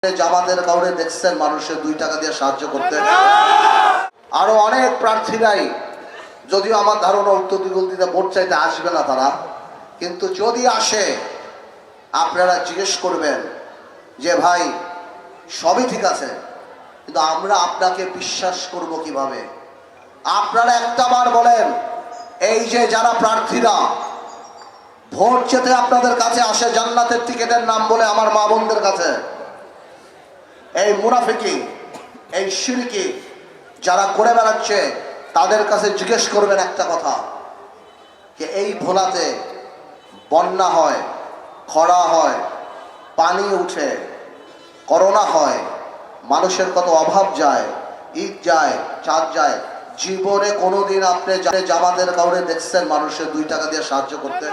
জামাতের কাউরে দেখছেন মানুষের 2 টাকা দিয়ে সাহায্য করতে? আরো অনেক প্রার্থীরাই, যদিও আমার ধারণা উত্তর দিতে ভোট চাইতে আসবে না তারা, কিন্তু যদি আসে আপনারা জিজ্ঞেস করবেন যে ভাই সবই ঠিক আছে, কিন্তু আমরা আপনাকে বিশ্বাস করব কিভাবে? আপনারা একটাবার বলেন, এই যে যারা প্রার্থীরা ভোট চেতে আপনাদের কাছে আসে জান্নাতের টিকিটের নাম বলে আমার মা বোনদের কাছে, এই মুনাফিকি, এই শিরকি যারা করে বেড়াচ্ছে, তাদের কাছে জিজ্ঞেস করবেন একটা কথা, যে এই ভোলাতে বন্যা হয়, খরা হয়, পানি উঠে, করোনা হয়, মানুষের কত অভাব যায়, ঈদ যায়, চাঁদ যায়, জীবনে কোনোদিন আপনি জামাতের কাউরে দেখছেন মানুষের 2 টাকা দিয়ে সাহায্য করতে?